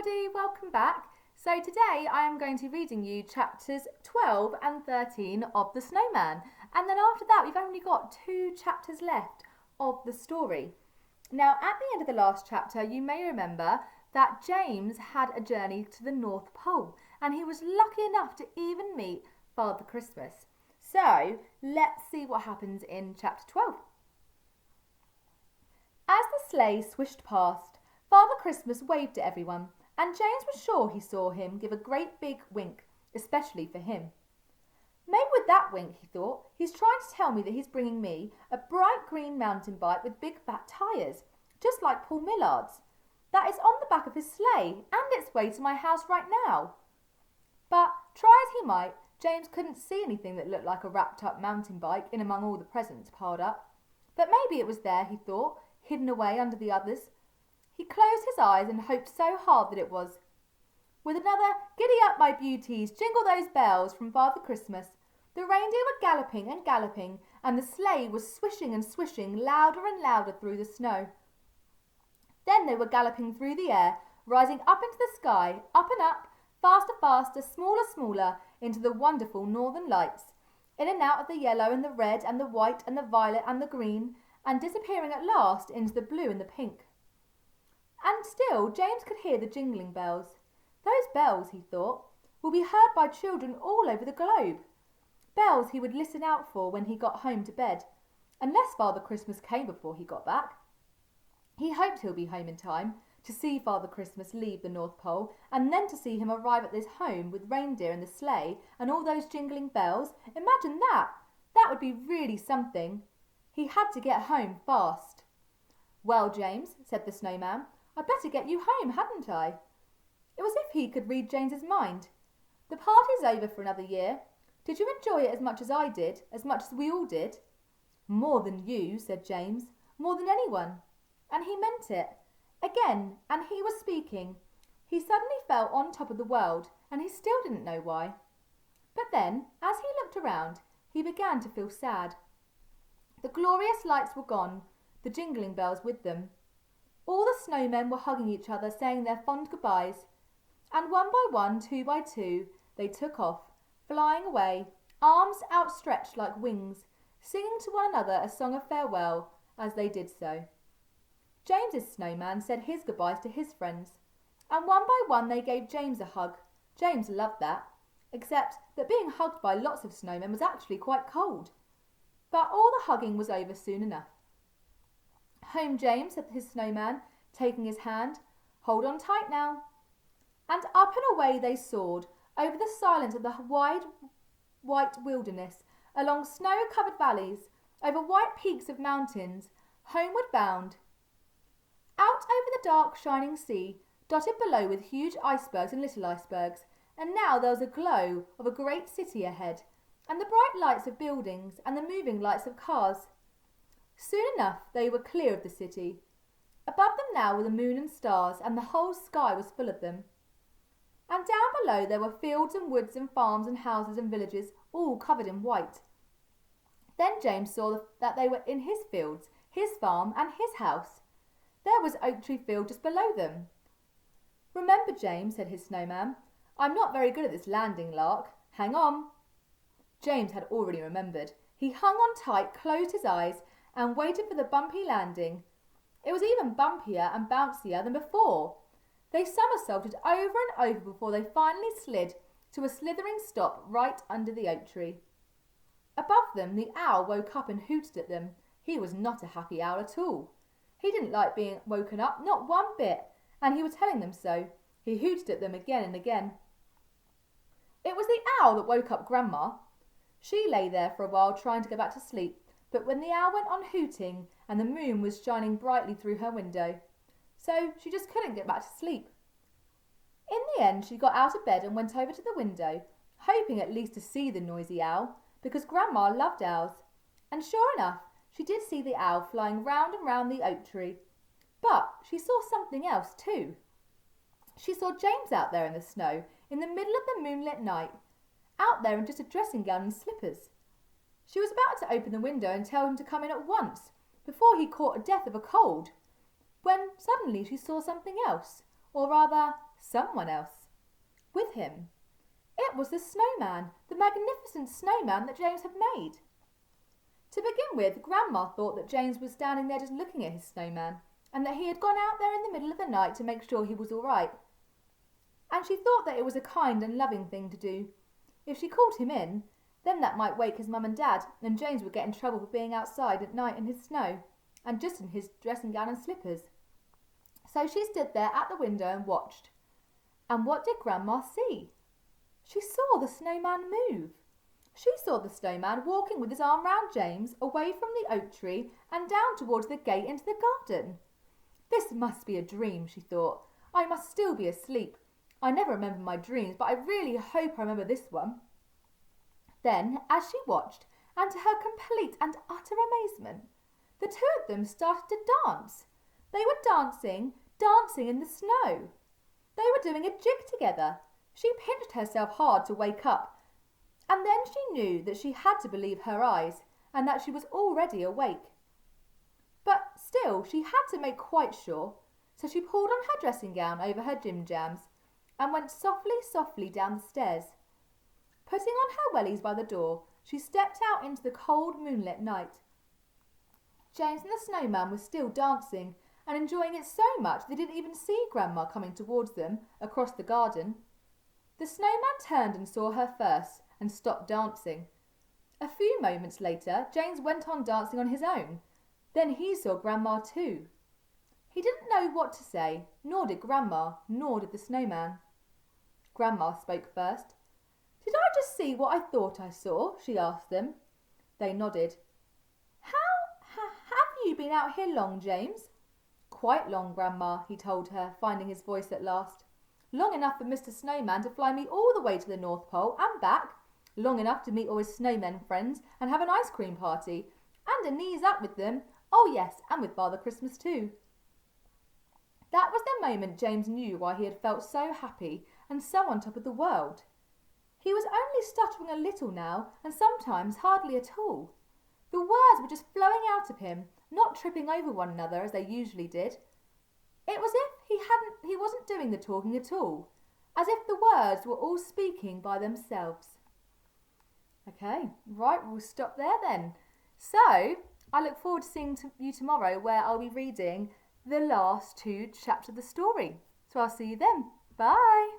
everybody, welcome back. So today I am going to be reading you chapters 12 and 13 of The Snowman. And then after that we've only got 2 chapters left of the story. Now at the end of the last chapter you may remember that James had a journey to the North Pole and he was lucky enough to even meet Father Christmas. So let's see what happens in chapter 12. As the sleigh swished past, Father Christmas waved at everyone, and James was sure he saw him give a great big wink, especially for him. Maybe with that wink, he thought, he's trying to tell me that he's bringing me a bright green mountain bike with big fat tyres, just like Paul Millard's. That is on the back of his sleigh, and it's way to my house right now. But, try as he might, James couldn't see anything that looked like a wrapped up mountain bike in among all the presents piled up. But maybe it was there, he thought, hidden away under the others. He closed his eyes and hoped so hard that it was. With another "Giddy up, my beauties, jingle those bells" from Father Christmas, the reindeer were galloping and galloping, and the sleigh was swishing and swishing louder and louder through the snow. Then they were galloping through the air, rising up into the sky, up and up, faster, faster, smaller, smaller, into the wonderful northern lights, in and out of the yellow and the red and the white and the violet and the green, and disappearing at last into the blue and the pink. And still James could hear the jingling bells. Those bells, he thought, will be heard by children all over the globe. Bells he would listen out for when he got home to bed, unless Father Christmas came before he got back. He hoped he'll be home in time to see Father Christmas leave the North Pole, and then to see him arrive at this home with reindeer and the sleigh and all those jingling bells. Imagine that! That would be really something. He had to get home fast. "Well, James," said the Snowman, "I'd better get you home, hadn't I?" It was as if he could read James's mind. "The party's over for another year. Did you enjoy it as much as I did, as much as we all did?" "More than you," said James, "more than anyone." And he meant it. Again, and he was speaking. He suddenly felt on top of the world, and he still didn't know why. But then, as he looked around, he began to feel sad. The glorious lights were gone, the jingling bells with them. All the snowmen were hugging each other, saying their fond goodbyes, and one by one, 2 by 2, they took off, flying away, arms outstretched like wings, singing to one another a song of farewell as they did so. James's snowman said his goodbyes to his friends, and one by one they gave James a hug. James loved that, except that being hugged by lots of snowmen was actually quite cold. But all the hugging was over soon enough. "Home, James," said his snowman, taking his hand. "Hold on tight now." And up and away they soared, over the silence of the wide white wilderness, along snow-covered valleys, over white peaks of mountains, homeward bound. Out over the dark shining sea, dotted below with huge icebergs and little icebergs, and now there was a glow of a great city ahead, and the bright lights of buildings and the moving lights of cars. Soon enough they were clear of the city. Above them now were the moon and stars, and the whole sky was full of them. And down below there were fields and woods and farms and houses and villages, all covered in white. Then James saw that they were in his fields, his farm and his house. There was Oak Tree Field just below them. "Remember, James," said his snowman, "I'm not very good at this landing, lark. Hang on." James had already remembered. He hung on tight, closed his eyes, and waited for the bumpy landing. It was even bumpier and bouncier than before. They somersaulted over and over before they finally slid to a slithering stop right under the oak tree. Above them the owl woke up and hooted at them. He was not a happy owl at all. He didn't like being woken up, not one bit, and he was telling them so. He hooted at them again and again. It was the owl that woke up Grandma. She lay there for a while trying to go back to sleep, but when the owl went on hooting and the moon was shining brightly through her window, so she just couldn't get back to sleep. In the end she got out of bed and went over to the window, hoping at least to see the noisy owl, because Grandma loved owls. And sure enough, she did see the owl flying round and round the oak tree. But she saw something else too. She saw James out there in the snow, in the middle of the moonlit night, out there in just a dressing gown and slippers. She was about to open the window and tell him to come in at once, before he caught a death of a cold, when suddenly she saw something else, or rather, someone else, with him. It was the snowman, the magnificent snowman that James had made. To begin with, Grandma thought that James was standing there just looking at his snowman, and that he had gone out there in the middle of the night to make sure he was all right. And she thought that it was a kind and loving thing to do. If she called him in, then that might wake his mum and dad, and James would get in trouble for being outside at night in his snow, and just in his dressing gown and slippers. So she stood there at the window and watched. And what did Grandma see? She saw the snowman move. She saw the snowman walking with his arm round James, away from the oak tree and down towards the gate into the garden. This must be a dream, she thought. I must still be asleep. I never remember my dreams, but I really hope I remember this one. Then, as she watched, and to her complete and utter amazement, the two of them started to dance. They were dancing in the snow. They were doing a jig together. She pinched herself hard to wake up, and then she knew that she had to believe her eyes and that she was already awake. But still, she had to make quite sure, so she pulled on her dressing gown over her gym jams and went softly down the stairs. Putting on her wellies by the door, she stepped out into the cold moonlit night. James and the snowman were still dancing and enjoying it so much they didn't even see Grandma coming towards them across the garden. The snowman turned and saw her first and stopped dancing. A few moments later, James went on dancing on his own. Then he saw Grandma too. He didn't know what to say, nor did Grandma, nor did the snowman. Grandma spoke first. "Did I just see what I thought I saw?" she asked them. They nodded. Have you been out here long, James?" "Quite long, Grandma," he told her, finding his voice at last. "Long enough for Mr. Snowman to fly me all the way to the North Pole and back. Long enough to meet all his snowmen friends and have an ice cream party, and a knees up with them. Oh yes, and with Father Christmas too." That was the moment James knew why he had felt so happy and so on top of the world. He was only stuttering a little now, and sometimes hardly at all. The words were just flowing out of him, not tripping over one another as they usually did. It was as if he wasn't doing the talking at all, as if the words were all speaking by themselves. Okay, right, we'll stop there then. So, I look forward to seeing you tomorrow, where I'll be reading the last 2 chapters of the story. So I'll see you then. Bye.